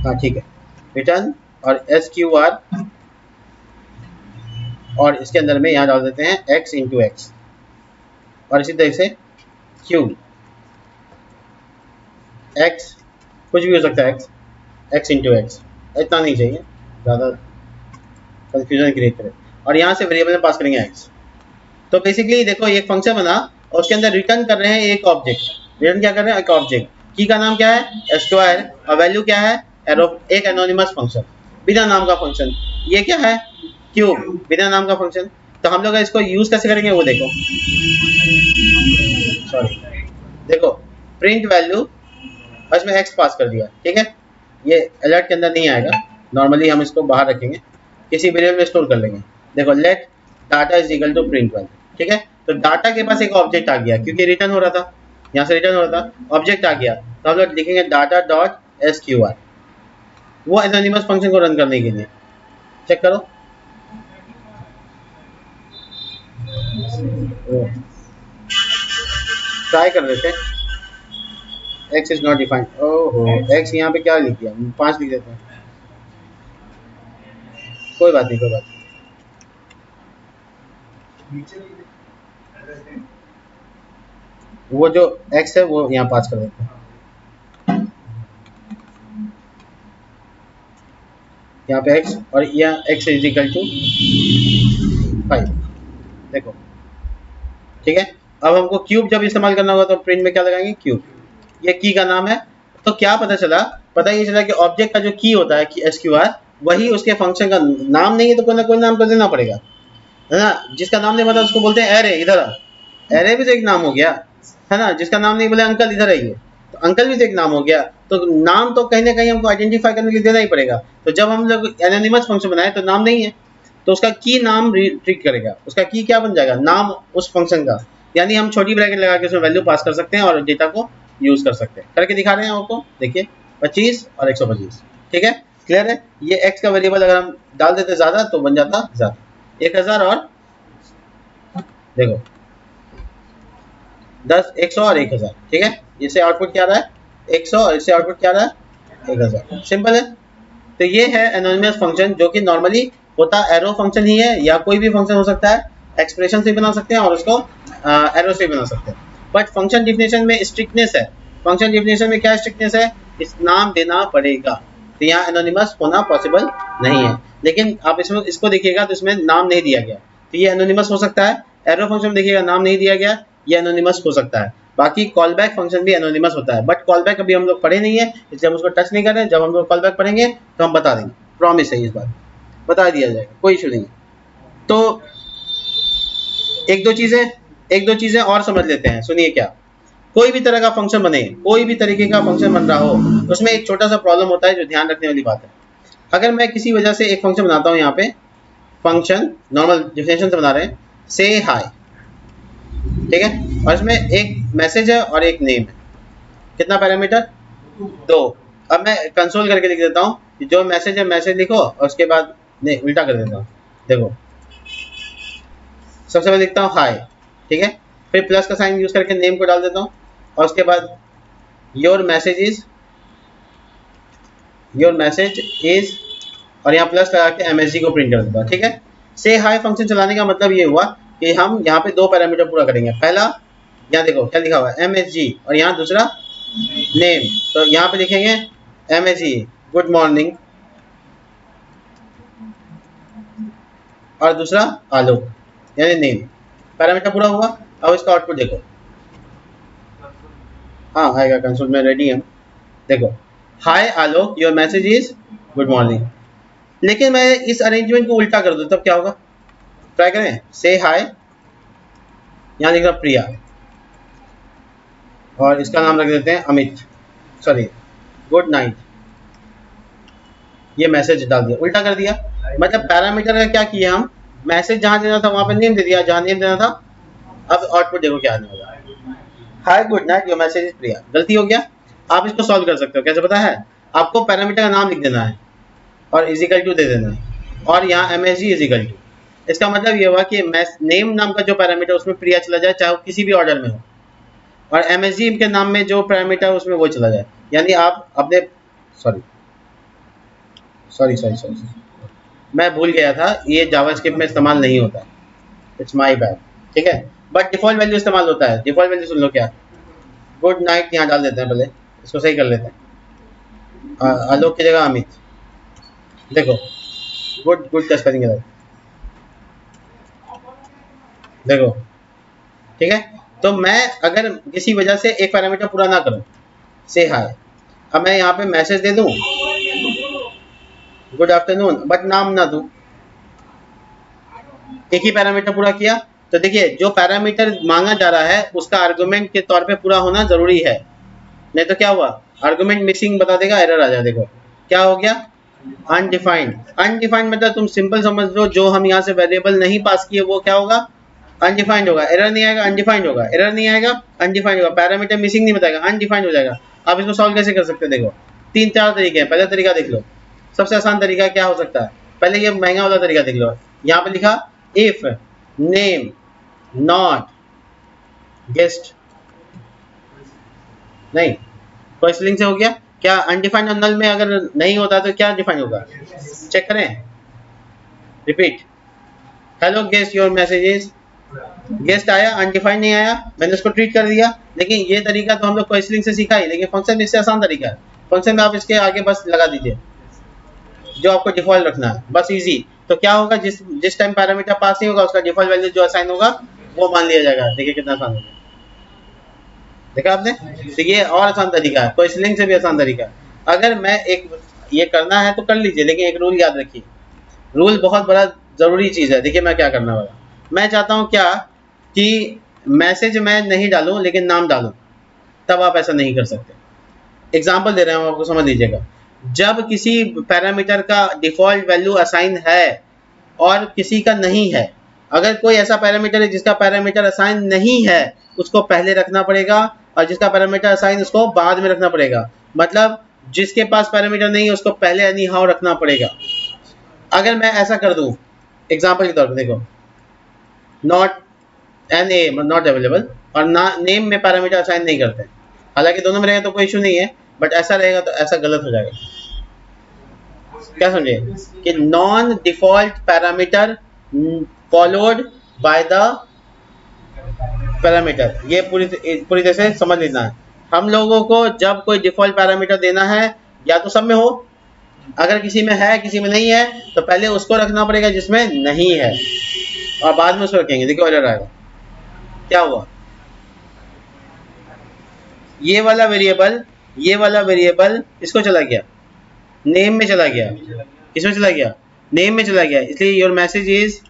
हाँ ठीक है, रिटर्न और एस क्यू आर, और इसके अंदर में यहाँ डाल देते हैं एक्स इंटू एक्स, और इसी तरह से क्यूब एक्स, कुछ भी हो सकता है, एक्स इंटू एक्स, इतना नहीं चाहिए, ज़्यादा कंफ्यूजन क्रिएट करे। और यहाँ से वेरिएबल में पास करेंगे एक्स। तो बेसिकली देखो एक फंक्शन बना, और उसके अंदर रिटर्न कर रहे हैं एक ऑब्जेक्ट, रिटर्न क्या कर रहे हैं, एक ऑब्जेक्ट, की का नाम क्या है स्क्वायर, और वैल्यू क्या है एरो, एक एनोनिमस फंक्शन बिना नाम का फंक्शन, ये क्या है क्यूब बिना नाम का फंक्शन। तो हम लोग इसको यूज कैसे करेंगे वो देखो, सॉरी देखो प्रिंट वैल्यू, और इसमें एक्स पास कर दिया, ठीक है, ये अलर्ट के अंदर नहीं आएगा, नॉर्मली हम इसको बाहर रखेंगे, किसी वेरिएबल में स्टोर कर लेंगे। देखो let data is equal to print value, ठीक है। तो डाटा के पास एक ऑब्जेक्ट आ गया, क्योंकि रिटर्न हो रहा था, यहाँ से रिटर्न हो रहा था, ऑब्जेक्ट आ गया, तो हम लोग लिखेंगे data dot S q are, वो एनोनिमस फंक्शन को रन करने के लिए। चेक करो, ट्राई कर लेते हैं। एक्स इज नॉट डिफाइंड, ओहो एक्स यहाँ पे क्या लिख दिया, 5 लिख देते हैं, कोई बात नहीं, कोई बात नहीं, वो जो एक्स है वो यहाँ पास कर देते हैं, यहाँ पे एक्स, और यहाँ एक्स इज इक्वल टू 5, देखो ठीक है। अब हमको क्यूब जब इस्तेमाल करना होगा तो प्रिंट में क्या लगाएंगे, क्यूब, ये की का नाम है। तो क्या पता चला, पता ये चला कि ऑब्जेक्ट का जो की होता है कि एस क्यू आर, वही उसके फंक्शन का नाम नहीं है, तो कोई ना कोई नाम तो देना पड़ेगा, है ना। जिसका नाम नहीं पता उसको बोलते हैं एरे, इधर आ, एरे भी तो एक नाम हो गया, है ना। जिसका नाम नहीं बोले अंकल इधर आइए, तो अंकल भी तो एक नाम हो गया। तो नाम तो कहीं ना कहीं हमको आइडेंटिफाई करने के लिए देना ही पड़ेगा। तो जब हम लोग एनोनिमस फंक्शन बनाए तो नाम नहीं है, तो उसका की नाम ट्रीट करेगा, उसका की क्या बन जाएगा, नाम उस फंक्शन का। यानी हम छोटी ब्रैकेट लगा के उसमें वैल्यू पास कर सकते हैं और डेटा को यूज कर सकते हैं। करके दिखा रहे हैं आपको, देखिए 25 और 125, ठीक है, क्लियर है। ये x का वेरिएबल अगर हम डाल देते ज़्यादा तो बन जाता ज़्यादा, 1000 और देखो 10, 100 और 1000, ठीक है। इससे आउटपुट क्या रहा है 100 और इससे आउटपुट क्या रहा है 1000, सिंपल है। तो ये है एनोनिमस फंक्शन, जो कि नॉर्मली होता एरो फंक्शन ही है, या कोई भी फंक्शन हो सकता है, एक्सप्रेशन से बना सकते हैं और उसको एरो से बना सकते हैं। बट फंक्शन डिफिनेशन में स्ट्रिक्टनेस है। फंक्शन डिफिनेशन में क्या स्ट्रिक्टनेस है, इस नाम देना पड़ेगा। तो यहाँ एनोनिमस होना पॉसिबल नहीं है, लेकिन आप इसमें इसको देखिएगा तो इसमें नाम नहीं दिया गया, तो ये एनोनिमस हो सकता है। एरो फंक्शन में देखिएगा नाम नहीं दिया गया, ये एनोनिमस हो सकता है। बाकी कॉल बैक फंक्शन भी एनोनिमस होता है, बट कॉल बैक अभी हम लोग पढ़े नहीं है, इसलिए हम उसको टच नहीं कर रहे हैं। जब हम लोग कॉल बैक पढ़ेंगे तो हम बता देंगे, प्रॉमिस है, इस बार बता दिया जाएगा, कोई इशू नहीं। तो एक दो चीजें और समझ लेते हैं, सुनिए। क्या कोई भी तरह का फंक्शन बने, कोई भी तरीके का फंक्शन बन रहा हो, उसमें एक छोटा सा प्रॉब्लम होता है जो ध्यान रखने वाली बात है। अगर मैं किसी वजह से एक फंक्शन बनाता हूँ, यहाँ पे फंक्शन नॉर्मल डिफिनेशन से बना रहे हैं, से हाई, ठीक है, और इसमें एक मैसेज है और एक नेम है, कितना पैरामीटर 2। अब मैं कंसोल करके लिख देता हूँ कि जो मैसेज है मैसेज लिखो, और उसके बाद नहीं उल्टा कर देता हूँ, देखो सबसे पहले लिखता हूँ हाई, ठीक है, फिर प्लस का साइन यूज करके नेम को डाल देता हूँ, और उसके बाद योर मैसेज इज और यहाँ प्लस लगा के MSG को प्रिंट कर देता हूँ, ठीक है। से हाई फंक्शन चलाने का मतलब ये हुआ कि हम यहाँ पे 2 पैरामीटर पूरा करेंगे। पहला, यहाँ देखो क्या लिखा हुआ है MSG, और यहाँ दूसरा नेम, तो यहाँ पे लिखेंगे MSG गुड मॉर्निंग, और दूसरा आलोक, यानी नेम, पैरामीटर पूरा हुआ। अब इसका आउटपुट देखो, हाँ आएगा कंसोल में, रेडी है। देखो hi Alok, your message is good morning. लेकिन मैं इस अरेंजमेंट को उल्टा कर दूं तब क्या होगा, ट्राई करें। से हाय, यहाँ लिखा प्रिया, और इसका नाम रख देते हैं अमित, सॉरी गुड नाइट, ये मैसेज डाल दिया, उल्टा कर दिया। मतलब पैरामीटर का क्या किया हम, मैसेज जहां देना था वहां पे नेम दे दिया, जहां नेम देना था। अब आउटपुट देखो क्या आने वाला, hi good night your message is Priya. गलती हो गया, आप इसको सॉल्व कर सकते हो, कैसे पता है, आपको पैरामीटर का नाम लिख देना है और इजिकल टू दे देना है, और यहाँ MSG इजिकल टू। इसका मतलब ये हुआ कि नेम नाम का जो पैरामीटर उसमें प्रिया चला जाए, चाहे वो किसी भी ऑर्डर में हो, और MSG के नाम में जो पैरामीटर उसमें वो चला जाए। यानी आप अपने सॉरी मैं भूल गया था, ये जावास्क्रिप्ट में इस्तेमाल नहीं होता है, इट्स माय बैड, ठीक है। बट डिफॉल्ट वैल्यू इस्तेमाल होता है। डिफॉल्ट वैल्यू सुन लो क्या, गुड नाइट यहाँ डाल देते हैं, पहले इसको सही कर लेते हैं, आलोक की जगह अमित, देखो गुड का स्पेलिंग है, देखो, ठीक है। तो मैं अगर किसी वजह से एक पैरामीटर पूरा ना करूं, से हाय, अब मैं यहाँ पे मैसेज दे दूं गुड आफ्टरनून, बट नाम ना दूं, एक ही पैरामीटर पूरा किया, तो देखिए जो पैरामीटर मांगा जा रहा है उसका आर्गुमेंट के तौर पे पूरा होना जरूरी है, नहीं तो क्या हुआ, आर्गुमेंट मिसिंग बता देगा, एरर आ जाए। देखो क्या हो गया, अनडिफाइंड। अनडिफाइंड मतलब तुम सिंपल समझ लो, जो हम यहाँ से वेरिएबल नहीं पास किए वो क्या होगा, अनडिफाइंड होगा। एरर नहीं आएगा, अनडिफाइंड होगा, एरर नहीं आएगा, अनडिफाइंड होगा, पैरामीटर मिसिंग नहीं बताएगा, अनडिफाइंड हो जाएगा। आप इसको सॉल्व कैसे कर सकते हैं, देखो 3-4 तरीके हैं। पहला तरीका देख लो, सबसे आसान तरीका क्या हो सकता है, पहले ये महंगा वाला तरीका देख लो, यहाँ पे लिखा इफ नेम नॉट गेस्ट, नहीं कोई स्लिंग से हो गया क्या, अनडिफाइंड और नल में अगर नहीं होता तो क्या डिफाइन होगा, चेक करें, repeat, hello guest your messages, guest आया, अनडिफाइंड नहीं आया, मैंने उसको ट्रीट कर दिया। लेकिन ये तरीका तो हम लोग क्वेश्चनिंग से सीखा ही, लेकिन फंक्शन में इससे आसान तरीका है। फंक्शन में आप इसके आगे बस लगा दीजिए जो आपको डिफॉल्ट रखना है, बस इजी। तो क्या होगा, जिस टाइम पैरामीटर पास नहीं होगा उसका डिफॉल्ट वैल्यू जो असाइन होगा वो मान लिया जाएगा। देखिए कितना आसान हो गया, देखा आपने। तो ये और आसान तरीका है, क्वेश्चनिंग से भी आसान तरीका है। अगर मैं एक ये करना है तो कर लीजिए, लेकिन एक रूल याद रखिए, रूल बहुत बड़ा जरूरी चीज है। देखिए मैं क्या करने वाला, मैं चाहता हूँ क्या कि मैसेज मैं नहीं डालूं लेकिन नाम डालूं, तब आप ऐसा नहीं कर सकते। एग्जाम्पल दे रहा हूँ आपको, समझ लीजिएगा। जब किसी पैरामीटर का डिफॉल्ट वैल्यू असाइन है और किसी का नहीं है, अगर कोई ऐसा पैरामीटर है जिसका पैरामीटर असाइन नहीं है, उसको पहले रखना पड़ेगा, और जिसका पैरामीटर असाइन उसको बाद में रखना पड़ेगा। मतलब जिसके पास पैरामीटर नहीं है उसको पहले एनी हाउ रखना पड़ेगा। अगर मैं ऐसा कर दूं एग्जाम्पल के तौर पर, देखो not n a not available, और ना नेम में पैरामीटर असाइन नहीं करते, हालांकि दोनों में रहेगा तो कोई इशू नहीं है, बट ऐसा रहेगा तो ऐसा गलत हो जाएगा। क्या समझे कि non default parameter followed by the parameter, ये पूरी तरह से समझ लेना है। हम लोगों को जब कोई डिफॉल्ट पैरामीटर देना है, या तो सब में हो, अगर किसी में है किसी में नहीं है तो पहले उसको रखना पड़ेगा जिसमें नहीं है, और बाद में उसको रखेंगे। देखिए एरर आएगा, क्या हुआ, ये वाला वेरिएबल इसको चला गया, नेम में चला गया, किसमें चला गया, नेम में चला गया, इसलिए योर मैसेज इज,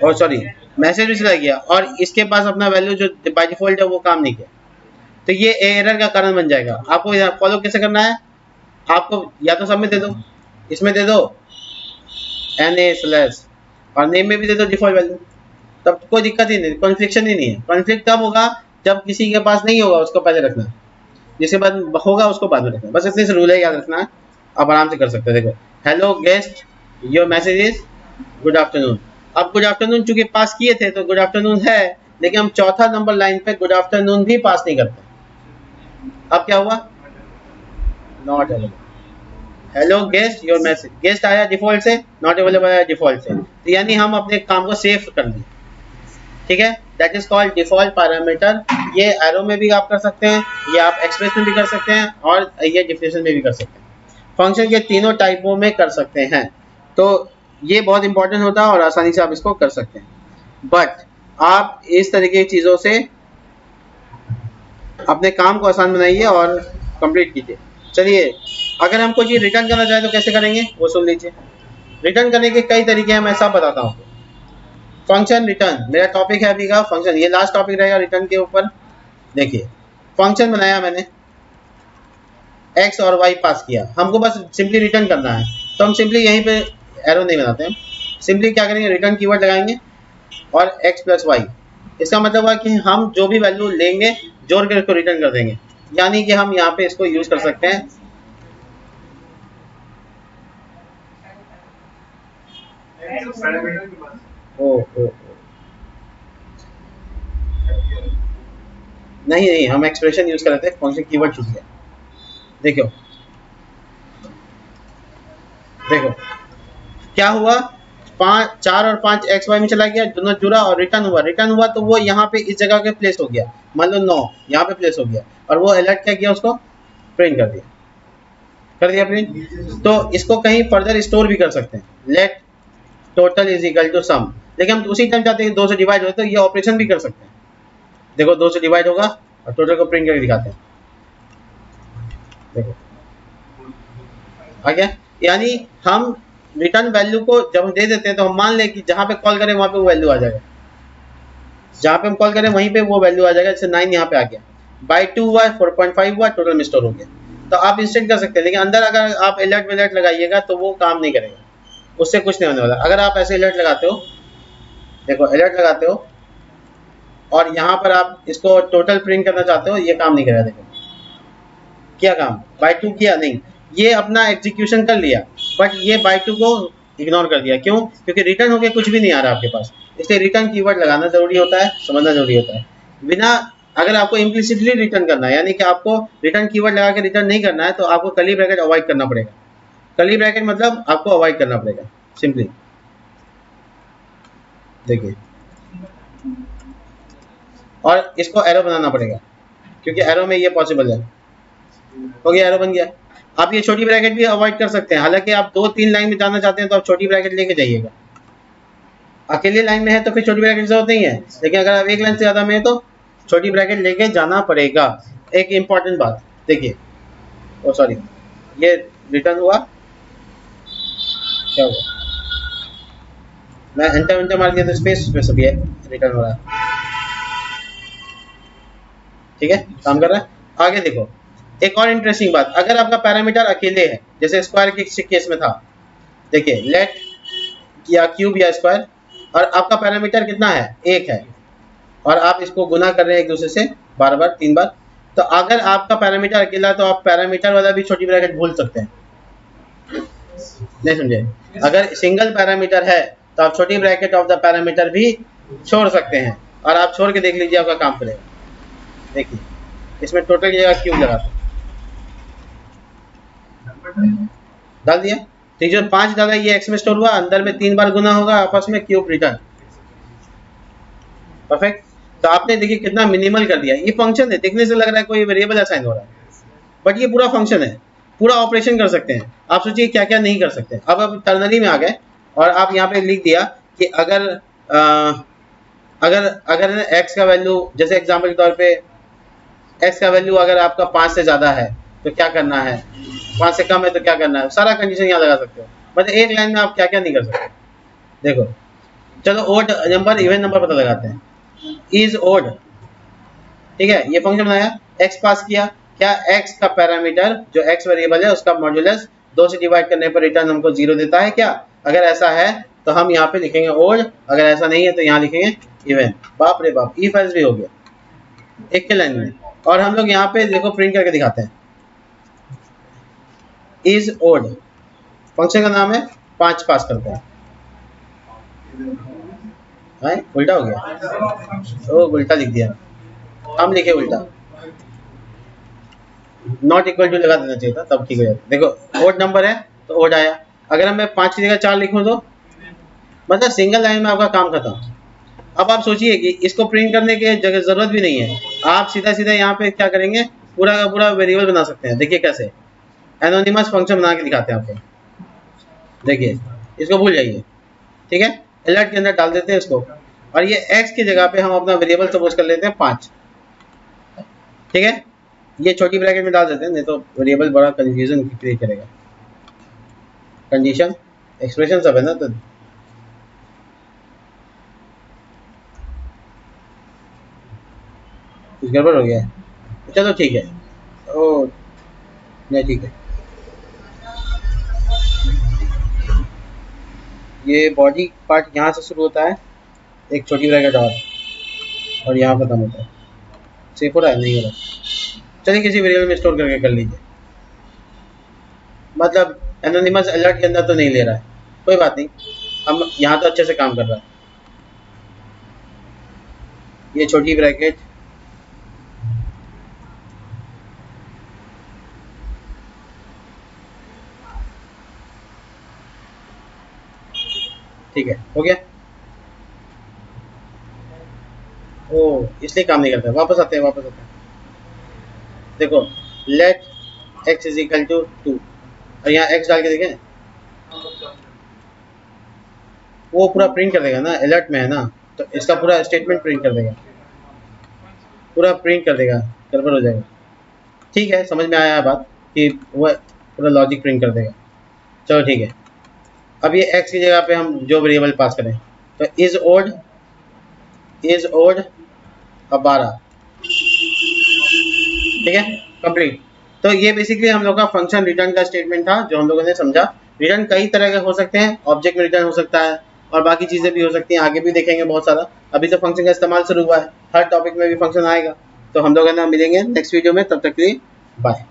और सॉरी मैसेज में चला गया, और इसके पास अपना वैल्यू जो बाय डिफॉल्ट है वो काम नहीं किया, तो ये एरर का कारण बन जाएगा। आपको फॉलो कैसे करना है, आपको या तो सब में दे दो, इसमें दे दो NA/, और नेम में भी दे दो डिफॉल्ट वैल्यू, तब कोई दिक्कत ही नहीं, कॉन्फ्लिक्शन ही नहीं है। कॉन्फ्लिक्ट तब होगा जब किसी के पास नहीं होगा उसको पहले रखना है, जिसके बाद होगा उसको बाद में रखना, बस इतने से रूल है, याद रखना है, आप आराम से कर सकते हैं। देखो hello guest your message is good afternoon. अब गुड आफ्टरनून चूंकि पास किए थे तो गुड आफ्टरनून है, लेकिन हम चौथा नंबर लाइन पे गुड आफ्टरनून भी पास नहीं करते। अब क्या हुआ, not available. Hello guest your message, guest आया डिफॉल्ट से, नॉट अवेलेबल आया डिफॉल्ट से, तो यानी हम अपने काम को सेव कर दिए, ठीक है। That is called default parameter. ये एरो में भी आप कर सकते हैं, ये आप एक्सप्रेस में भी कर सकते हैं, और ये डिफिनेशन में भी कर सकते हैं। फंक्शन के तीनों टाइपों में कर सकते हैं, तो ये बहुत इंपॉर्टेंट होता है और आसानी से आप इसको कर सकते हैं। बट आप इस तरीके की चीज़ों से अपने काम को आसान बनाइए और कंप्लीट कीजिए। चलिए, अगर हम कोई चीज़ रिटर्न करना चाहें तो कैसे करेंगे वो सुन लीजिए। रिटर्न करने के कई तरीके हैं, मैं सब बताता हूँ। फंक्शन रिटर्न मेरा टॉपिक है अभी का, फंक्शन ये लास्ट टॉपिक रहेगा रिटर्न के ऊपर। देखिए फंक्शन बनाया मैंने, x और y पास किया, हमको बस सिंपली रिटर्न करना है, तो हम सिंपली यहीं पे एरो नहीं बनाते हैं, सिंपली क्या करेंगे, रिटर्न कीवर्ड लगाएंगे और x प्लस वाई। इसका मतलब है कि हम जो भी वैल्यू लेंगे जोड़ कर इसको रिटर्न कर देंगे, यानी कि हम यहाँ पे इसको यूज कर सकते हैं। नहीं हम एक्सप्रेशन यूज कर रहे थे, फंक्शन कीवर्ड छूट गया। देखो क्या हुआ, 4 और 5 x y में चला गया, दोनों जुड़ा और रिटर्न हुआ तो वो यहाँ पे इस जगह पे प्लेस हो गया, मान लो 9 यहाँ पे प्लेस हो गया, और वो अलर्ट क्या किया, उसको प्रिंट कर दिया प्रिंट। तो इसको कहीं फर्दर स्टोर भी कर सकते हैं, let total is equal to sum, लेकिन हम उसी टाइम चाहते हैं 2 से डिवाइड हो, तो ये ऑपरेशन भी कर सकते हैं। देखो 2 से डिवाइड होगा और टोटल को प्रिंट करके दिखाते हैं, देखो आ गया। यानी हम रिटर्न वैल्यू को जब हम दे देते हैं तो हम मान लें कि जहाँ पे कॉल करें वहाँ पे वो वैल्यू आ जाएगा, जहाँ पे हम कॉल करें वहीं पे वो वैल्यू आ जाएगा। जैसे 9 यहाँ पे आ गया, बाई 2 हुआ, 4.5 हुआ, टोटल में स्टोर हो गया, तो आप इंस्टेंट कर सकते हैं। लेकिन अंदर अगर आप अलर्ट लगाइएगा तो वो काम नहीं करेगा, उससे कुछ नहीं होने वाला। अगर आप ऐसे अलर्ट लगाते हो, देखो अलर्ट लगाते हो और यहाँ पर आप इसको टोटल प्रिंट करना चाहते हो, ये काम नहीं करेगा। देखो क्या काम, बाई 2 किया नहीं, ये अपना एग्जीक्यूशन कर लिया, बट ये बाई 2 को इग्नोर कर दिया। क्यों, क्योंकि रिटर्न होके कुछ भी नहीं आ रहा आपके पास, इसलिए रिटर्न कीवर्ड लगाना जरूरी होता है, समझना जरूरी होता है। बिना, अगर आपको इम्प्लिसिटली रिटर्न करना है, यानी कि आपको रिटर्न कीवर्ड लगा के रिटर्न नहीं करना है, तो आपको कर्ली ब्रैकेट अवॉइड करना पड़ेगा। कर्ली ब्रैकेट मतलब आपको अवॉइड करना पड़ेगा सिंपली। देखिए, और इसको एरो बनाना पड़ेगा, क्योंकि एरो में ये पॉसिबल है। हो गया, एरो बन गया। आप ये छोटी ब्रैकेट भी अवॉइड कर सकते हैं, हालांकि आप 2-3 लाइन में जाना चाहते हैं तो आप छोटी ब्रैकेट लेके जाइएगा। अकेले लाइन में है तो फिर छोटी ब्रैकेट की जरूरत नहीं है, लेकिन अगर आप एक लाइन से ज़्यादा में है तो छोटी ब्रैकेट लेके जाना पड़ेगा। एक इम्पॉर्टेंट बात देखिए, ओ सॉरी, ये रिटर्न हुआ, क्या हुआ, मैं एंटर मार दिया तो स्पेस पे सब ये रिटर्न हो रहा है, ठीक है, काम कर रहा है। आगे देखो, एक और इंटरेस्टिंग बात, अगर आपका पैरामीटर अकेले है, जैसे स्क्वायर के केस में था, देखिए लेट या क्यूब या स्क्वायर, और आपका पैरामीटर कितना है, एक है, और आप इसको गुना कर रहे हैं एक दूसरे से बार बार 3 बार, तो अगर आपका पैरामीटर अकेला है तो आप पैरामीटर वाला भी छोटी ब्रैकेट भूल सकते हैं, नहीं समझे? अगर सिंगल पैरामीटर है तो आप छोटी ब्रैकेट ऑफ द पैरामीटर भी छोड़ सकते हैं, और आप छोड़ के देख लीजिए आपका काम करेगा। देखिए इसमें टोटल की जगह क्यूब लगाते डाल दिया, तो जो 5 डाला ये एक्स में स्टोर हुआ, अंदर में 3 बार गुना होगा आपस में, क्यूब रिटर्न, परफेक्ट। तो आपने देखिए कितना मिनिमल कर दिया, ये फंक्शन है, देखने से लग रहा है कोई वेरिएबल असाइन हो रहा है, बट ये पूरा फंक्शन है, पूरा ऑपरेशन कर सकते हैं। आप सोचिए क्या क्या नहीं कर सकते। अब आप टर्नरी में आ गए और आप यहाँ पे लिख दिया कि अगर अगर x का वैल्यू, जैसे एग्जांपल के तौर पे x का वैल्यू अगर आपका 5 से ज़्यादा है तो क्या करना है, 5 से कम है तो क्या करना है, सारा कंडीशन यहाँ लगा सकते हो। मतलब एक लाइन में आप क्या क्या नहीं कर सकते। देखो चलो ओड नंबर इवन नंबर पता लगाते हैं, इज ओड, ठीक है, ये फंक्शन बनाया, x पास किया, क्या x का पैरामीटर जो x वेरिएबल है उसका मॉड्यूलस 2 से डिवाइड करने पर रिटर्न हमको 0 देता है क्या? अगर ऐसा है तो हम यहाँ पे लिखेंगे ओड, अगर ऐसा नहीं है तो यहाँ लिखेंगे इवन। बाप रे बाप, इफ एल्स भी हो गया एक के लाइन में। और हम लोग यहाँ पे देखो प्रिंट करके दिखाते हैं, इज ओड फंक्शन का नाम है, 5 पास करते हैं, उल्टा हो गया, ओ उल्टा लिख दिया, हम लिखे उल्टा, नॉट इक्वल टू लगा देना चाहिए था, तब ठीक हो जाता। देखो ओड नंबर है तो ओड आया, अगर मैं 5 की जगह 4 लिखूं तो मतलब सिंगल लाइन में आपका काम खत्म। अब आप सोचिए कि इसको प्रिंट करने की जगह जरूरत भी नहीं है, आप सीधा सीधा यहाँ पे क्या करेंगे, पूरा का पूरा वेरिएबल बना सकते हैं। देखिए कैसे, एनोनिमस फंक्शन बना के दिखाते हैं आपको, देखिए इसको भूल जाइए, ठीक है, अलर्ट के अंदर डाल देते हैं इसको, और ये x की जगह पे हम अपना वेरिएबल सपोज कर लेते हैं 5, ठीक है, ये छोटी ब्रैकेट में डाल देते हैं, नहीं तो वेरिएबल बड़ा कंफ्यूजन क्रिएट करेगा। कंडीशन एक्सप्रेशन सब है ना, तो कुछ गड़बड़ हो गया है, चलो ठीक है, ओ नहीं ठीक है, ये बॉडी पार्ट यहाँ से शुरू होता है, एक छोटी ब्रैकेट और यहाँ खत्म होता है, सेफ हो रहा है, नहीं हो रहा, चलिए किसी वेरिएबल में स्टोर करके कर लीजिए, मतलब एनोनिमस अलर्ट के अंदर तो नहीं ले रहा है, कोई बात नहीं, हम यहाँ तो अच्छे से काम कर रहा है। ये छोटी ब्रैकेट ठीक है, हो गया, ओ इसलिए काम नहीं करता, वापस आते हैं, देखो let x is equal to 2, और यहाँ x डाल के देखें, वो पूरा प्रिंट कर देगा ना, अलर्ट में है ना, तो इसका पूरा स्टेटमेंट प्रिंट कर देगा, पूरा प्रिंट कर देगा, गड़बड़ हो जाएगा। ठीक है, समझ में आया है बात कि वो पूरा लॉजिक प्रिंट कर देगा, चलो ठीक है। अब ये x की जगह पे हम जो वेरिएबल पास करें, तो इज ओड अब 12, ठीक है, कंप्लीट। तो ये बेसिकली हम लोग का फंक्शन रिटर्न का स्टेटमेंट था जो हम लोगों ने समझा। रिटर्न कई तरह के हो सकते हैं, ऑब्जेक्ट में रिटर्न हो सकता है और बाकी चीज़ें भी हो सकती हैं, आगे भी देखेंगे बहुत सारा। अभी तो फंक्शन का इस्तेमाल शुरू हुआ है, हर टॉपिक में भी फंक्शन आएगा। तो हम लोग है ना मिलेंगे नेक्स्ट वीडियो में, तब तक के लिए बाय।